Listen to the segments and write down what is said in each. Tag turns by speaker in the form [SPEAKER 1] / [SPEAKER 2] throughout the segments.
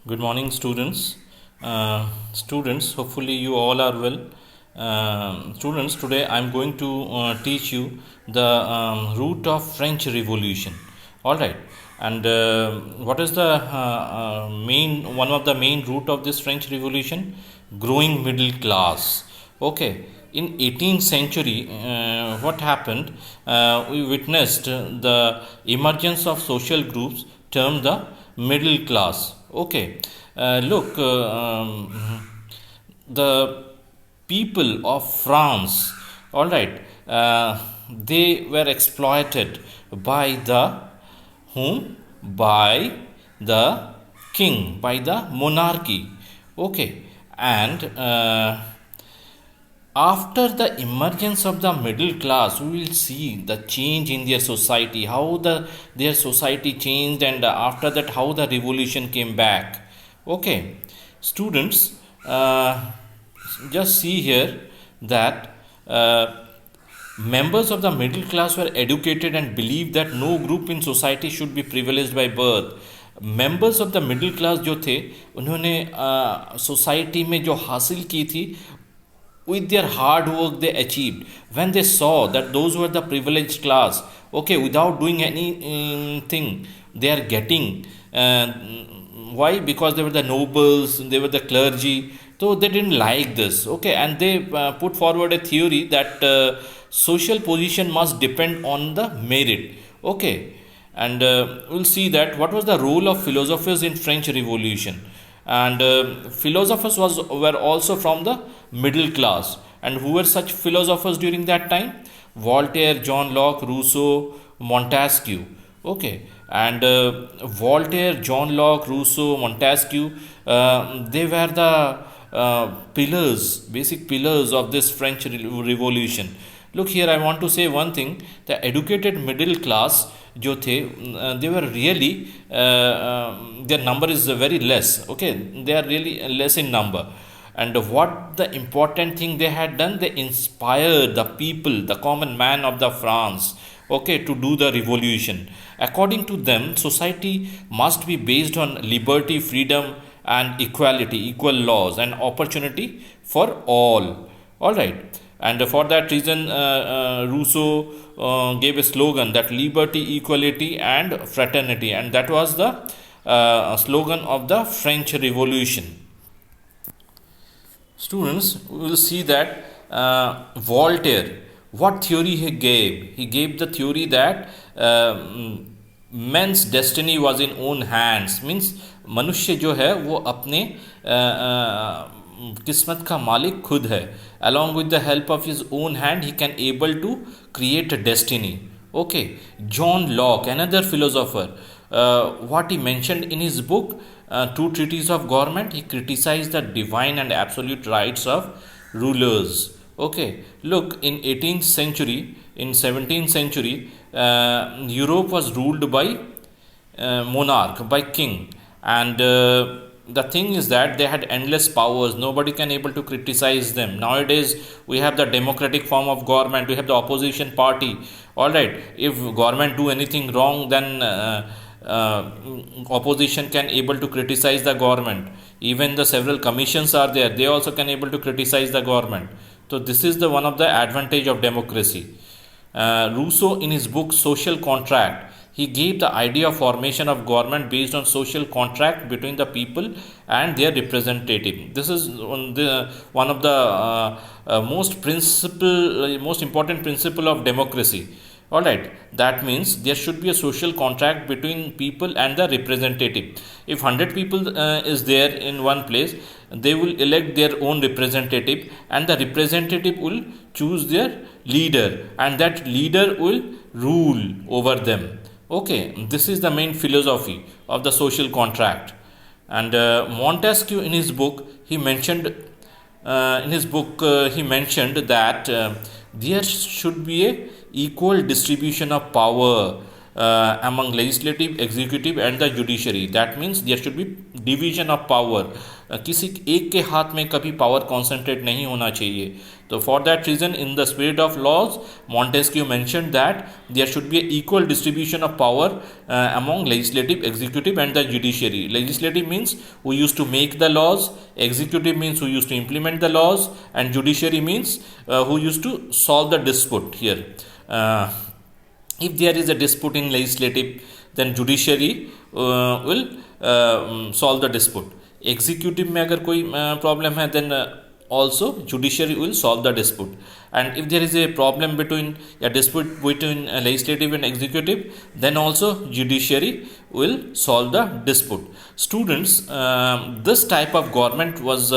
[SPEAKER 1] Good morning, students. Students, hopefully you all are well. Students, today I'm going to teach you the root of French Revolution. All right, and what is the main one of the main root of this French Revolution? Growing middle class. Okay, in 18th century, what happened? We witnessed the emergence of social groups termed the middle class. Okay, look, the people of France, all right, they were exploited by the whom? By the king, by the monarchy. Okay, and after the emergence of the middle class, we will see the change in their society, how their society changed, and after that how the revolution came back. Okay, students, just see here that members of the middle class were educated and believed that no group in society should be privileged by birth. Members of the middle class जो थे, उन्होंने society में जो हासिल की थी, with their hard work they achieved. When they saw that those were the privileged class, okay, without doing anything they are getting, why? Because they were the nobles, they were the clergy, so they didn't like this. Okay, and they put forward a theory that social position must depend on the merit. Okay, and we'll see that what was the role of philosophers in French Revolution. And philosophers were also from the middle class. And who were such philosophers during that time? Voltaire, John Locke, Rousseau, Montesquieu. Okay, and Voltaire, John Locke, Rousseau, Montesquieu, they were the pillars, basic pillars of this French Revolution. Look here, I want to say one thing: the educated middle class जो थे, they were really their number is very less. Okay, they are really less in number. And what the important thing they had done, they inspired the people, the common man of the France, okay, to do the revolution. According to them, society must be based on liberty, freedom and equality, equal laws and opportunity for all right. And for that reason, Rousseau gave a slogan that liberty, equality and fraternity, and that was the slogan of the French Revolution. Students, we will see that Voltaire, what theory he gave? He gave the theory that men's destiny was in own hands, means मनुष्य जो है वो अपने किस्मत का मालिक खुद है. Along with the help of his own hand, he can able to create a destiny. Okay, John Locke, another philosopher, what he mentioned in his book Two Treatises of Government, he criticized the divine and absolute rights of rulers. Okay, look, in 18th century, in 17th century, Europe was ruled by monarch, by king, and the thing is that they had endless powers. Nobody can able to criticize them. Nowadays we have the democratic form of government, we have the opposition party. All right, if government do anything wrong, then opposition can able to criticize the government. Even the several commissions are there, they also can able to criticize the government. So this is the one of the advantage of democracy. Rousseau, in his book Social Contract, he gave the idea of formation of government based on social contract between the people and their representative. This is one of the most important principle of democracy. All right, that means there should be a social contract between people and the representative. If 100 people is there in one place, they will elect their own representative, and the representative will choose their leader, and that leader will rule over them. Okay, this is the main philosophy of the social contract. And Montesquieu, in his book, he mentioned that there should be a equal distribution of power among legislative, executive and the judiciary. That means there should be division of power. किसी एक के हाथ में कभी power concentrate नहीं होना चाहिए. So for that reason, in the spirit of laws, Montesquieu mentioned that there should be an equal distribution of power among legislative, executive and the judiciary. Legislative means who used to make the laws, executive means who used to implement the laws, and judiciary means who used to solve the dispute here. If there is a dispute in legislative, then judiciary will solve the dispute. Executive में अगर कोई problem है, then also judiciary will solve the dispute. And if there is a problem between a dispute between legislative and executive, then also judiciary will solve the dispute. Students, this type of government was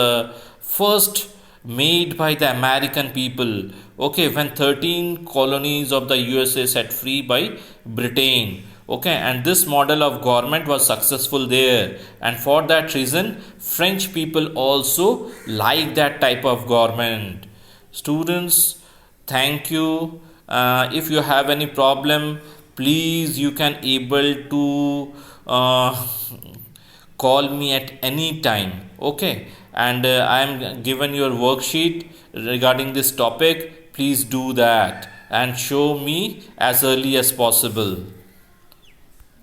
[SPEAKER 1] first made by the American people, okay, when 13 colonies of the USA set free by Britain, okay, and this model of government was successful there, and for that reason French people also like that type of government. Students, thank you. If you have any problem, please you can able to call me at any time, okay, and I am given your worksheet regarding this topic. Please do that and show me as early as possible.